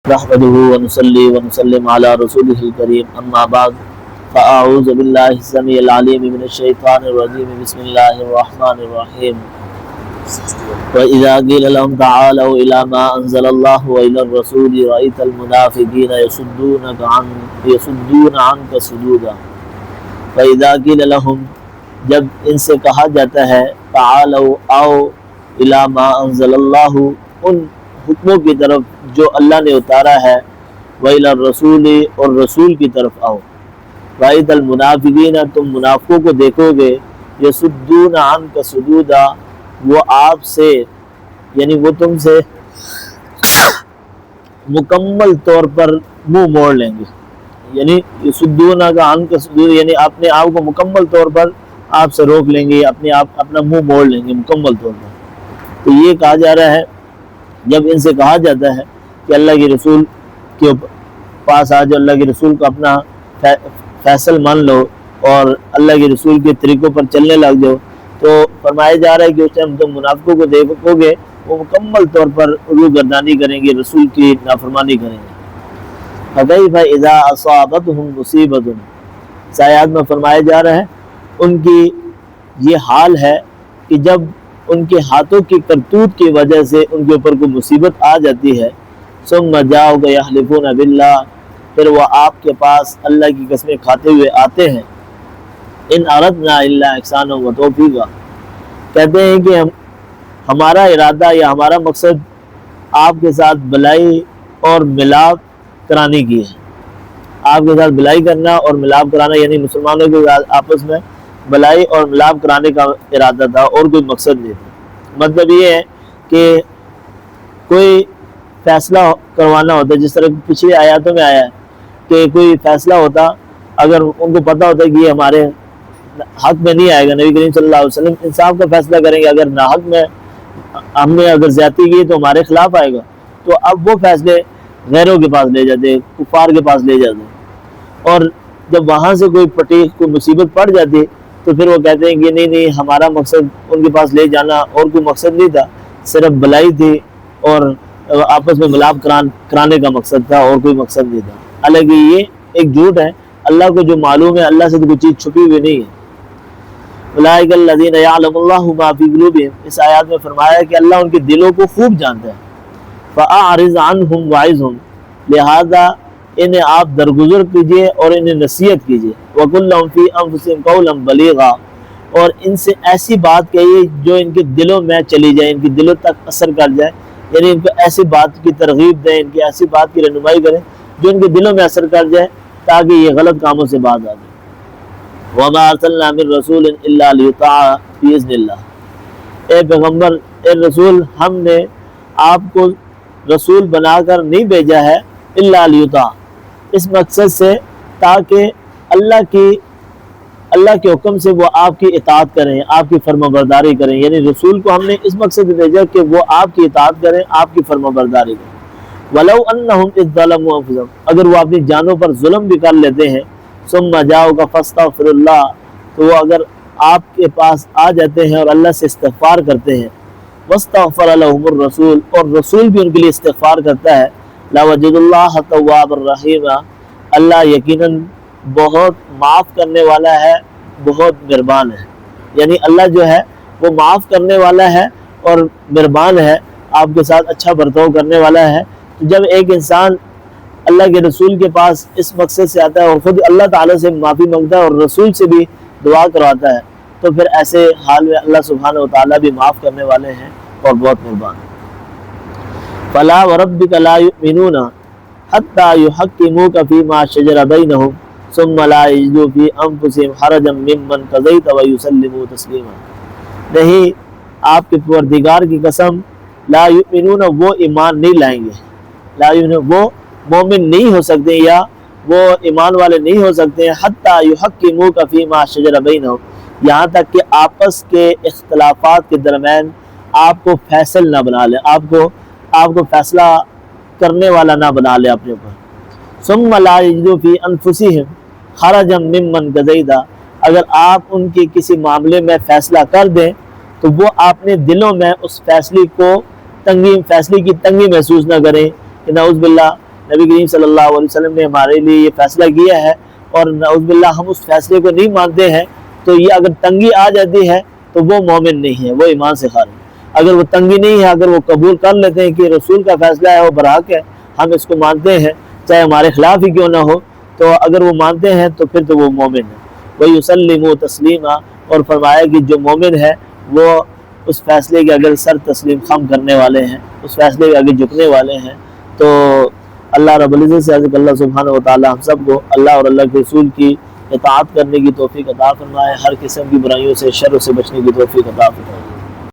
نحمده ونصلي ونسلم على رسوله الكريم اما بعد فاعوذ بالله السميع العليم من الشيطان الرجيم بسم الله الرحمن الرحيم واذا قيل لهم تعالوا الى ما انزل الله والى الرسول رايت المنافقين يصدون عنك صدودا واذا قيل لهم جب ان سے کہا جاتا ہے تعالوا آؤ الى ما انزل اللہ ان حکموں کی طرف جو اللہ نے اتارا ہے وَإِلَى الرَّسُولِ اور رسول کی طرف آؤ رَأَيْتَ الْمُنَافِقِينَ تم منافقوں کو دیکھو گے يَصُدُّونَ عَنْكَ صُدُودًا وہ آپ سے یعنی وہ تم سے مکمل طور پر منہ موڑ لیں گے یعنی يَصُدُّونَ عَنْكَ صُدُودًا یعنی اپنے آپ کو مکمل طور پر آپ سے روک لیں گے اپنا منہ موڑ لیں گے مکمل طور پر تو یہ کہا جا رہا ہے جب ان سے کہا جاتا ہے کہ اللہ کے رسول کے پاس آ جاؤ اللہ کے رسول کو اپنا فیصل مان لو اور اللہ کے رسول کے طریقوں پر چلنے لگ جاؤ تو فرمایا جا رہا ہے کہ اس ٹائم تم منافقوں کو دیکھو گے وہ مکمل طور پر روگردانی کریں گے رسول کی نافرمانی کریں گے فَكَيْفَ إِذَا أَصَابَتْهُمْ مُصِيبَةٌ اس آیات میں فرمایا جا رہا ہے ان کی یہ حال ہے کہ جب ان کے ہاتھوں کی کرتوت کی وجہ سے ان کے اوپر کوئی مصیبت آ جاتی ہے ثُمَّ جَاءُوكَ يَحْلِفُونَ بِاللَّهِ پھر وہ آپ کے پاس اللہ کی قسمیں کھاتے ہوئے آتے ہیں إِنْ أَرَدْنَا إِلَّا إِحْسَانًا وَتَوْفِيقًا کہتے ہیں کہ ہمارا ارادہ یا ہمارا مقصد آپ کے ساتھ بلائی اور ملاپ کرانے کی ہے آپ کے ساتھ بلائی کرنا اور ملاپ کرانا یعنی مسلمانوں کے آپس میں بلائی اور ملاپ کرانے کا ارادہ تھا اور کوئی مقصد نہیں تھا مطلب یہ ہے کہ کوئی فیصلہ کروانا ہوتا ہے جس طرح پچھلے آیاتوں میں آیا ہے کہ کوئی فیصلہ ہوتا اگر ان کو پتہ ہوتا ہے کہ یہ ہمارے حق میں نہیں آئے گا نبی کریم صلی اللہ علیہ وسلم انصاف کا فیصلہ کریں گے اگر ناحق میں ہم نے اگر زیادتی کی تو ہمارے خلاف آئے گا تو اب وہ فیصلے غیروں کے پاس لے جاتے کفار کے پاس لے جاتے اور جب وہاں سے کوئی پٹیخ کوئی مصیبت پڑ جاتی تو پھر وہ کہتے ہیں کہ نہیں ہمارا مقصد ان کے پاس لے جانا اور کوئی مقصد نہیں تھا صرف بلائی تھی اور آپس میں ملاپ کرانے کا مقصد تھا اور کوئی مقصد نہیں تھا حالانکہ یہ ایک جھوٹ ہے اللہ کو جو معلوم ہے اللہ سے تو کوئی چیز چھپی ہوئی نہیں ہے اولئک الذین یعلم اللہ ما فی قلوبہم اس آیات میں فرمایا ہے کہ اللہ ان کے دلوں کو خوب جانتا ہے فاعرض عنہم وعظہم لہذا انہیں آپ درگزر کیجئے اور انہیں نصیحت کیجئے وَقُلْ لَهُمْ فِي أَنفُسِهِمْ قَوْلًا بَلِيغًا اور ان سے ایسی بات کہیے جو ان کے دلوں میں چلی جائے ان کے دلوں تک اثر کر جائے یعنی ان کو ایسی بات کی ترغیب دیں ان کی ایسی بات کی رہنمائی کریں جو ان کے دلوں میں اثر کر جائے تاکہ یہ غلط کاموں سے باز آ جائے وَمَا أَرْسَلْنَا مِن رَّسُولٍ إِلَّا لِيُطَاعَ بِإِذْنِ اللَّهِ اے پیغمبر اے رسول ہم نے آپ کو رسول بنا کر نہیں بھیجا ہے إِلَّا لِيُطَاعَ اس مقصد سے تاکہ اللہ کے حکم سے وہ آپ کی اطاعت کریں آپ کی فرما برداری کریں یعنی رسول کو ہم نے اس مقصد سے بھیجا کہ وہ آپ کی اطاعت کریں آپ کی فرما برداری کریں وَلَوْ أَنَّهُمْ إِذْ ظَلَمُوا أَنفُسَهُمْ اگر وہ اپنی جانوں پر ظلم بھی کر لیتے ہیں ثُمَّ جَاءُوكَ فَاسْتَغْفِرُ اللَّهَ تو وہ اگر آپ کے پاس آ جاتے ہیں اور اللہ سے استغفار کرتے ہیں وَاسْتَغْفَرَ لَهُمُ الرَّسُولُ اور رسول بھی ان کے لیے استغفار کرتا ہے لَوَجَدُوا اللَّهَ تَوَّابًا رَحِيمًا اللہ یقیناً بہت معاف کرنے والا ہے بہت مہربان ہے یعنی اللہ جو ہے وہ معاف کرنے والا ہے اور مہربان ہے آپ کے ساتھ اچھا برتاؤ کرنے والا ہے تو جب ایک انسان اللہ کے رسول کے پاس اس مقصد سے آتا ہے اور خود اللہ تعالیٰ سے معافی مانگتا ہے اور رسول سے بھی دعا کرواتا ہے تو پھر ایسے حال میں اللہ سبحانہ و تعالیٰ بھی معاف کرنے والے ہیں اور بہت مہربان ہیں فَلَا وَرَبِّكَ لَا يُؤْمِنُونَ حَتَّى يُحَكِّمُوكَ فِيمَا شَجَرَ بَيْنَهُمْ ثُمَّ لَا يَجِدُوا فِي أَنفُسِهِمْ حَرَجًا مِّمَّنْ قَضَيْتَ وَيُسَلِّمُوا تَسْلِيمًا نہیں آپ کے پروردگار کی قسم لا یؤمنون وہ ایمان نہیں لائیں گے لا یؤمنون وہ مومن نہیں ہو سکتے یا وہ ایمان والے نہیں ہو سکتے حَتَّى يُحَكِّمُوكَ فِيمَا شَجَرَ بَيْنَهُمْ یہاں تک کہ آپس کے اختلافات کے درمیان آپ کو فیصل نہ بنا لے آپ کو فیصلہ کرنے والا نہ بنا لے اپنے اوپر ثُمَّ لَا يَجِدُوا فِي أَنفُسِهِمْ حَرَجًا مِّمَّنْ قَضَيْتَ اگر آپ ان کے کسی معاملے میں فیصلہ کر دیں تو وہ اپنے دلوں میں اس فیصلے کی تنگی محسوس نہ کریں کہ نعوذ باللہ نبی کریم صلی اللہ علیہ وسلم نے ہمارے لیے یہ فیصلہ کیا ہے اور نعوذ باللہ ہم اس فیصلے کو نہیں مانتے ہیں تو یہ اگر تنگی آ جاتی ہے تو وہ مومن نہیں ہے، وہ ایمان سے خارج ہے۔ اگر وہ تنگی نہیں ہے، اگر وہ قبول کر لیتے ہیں کہ رسول کا فیصلہ ہے وہ برحق ہے، ہم اس کو مانتے ہیں چاہے ہمارے خلاف ہی کیوں نہ ہو، تو اگر وہ مانتے ہیں تو پھر تو وہ مومن ہے۔ وَيُسَلِّمُ تَسْلِيمًا، اور فرمایا کہ جو مومن ہے وہ اس فیصلے کے اگر سر تسلیم خم کرنے والے ہیں، اس فیصلے کے آگے جھکنے والے ہیں، تو اللہ رب العزت سے عز اللہ سبحانہ و تعالی ہم سب کو اللہ اور اللہ کے رسول کی اطاعت کرنے کی توفیق عطا فرمائے، ہر قسم کی برائیوں سے شر سے بچنے کی توفیق عطا فرمائے۔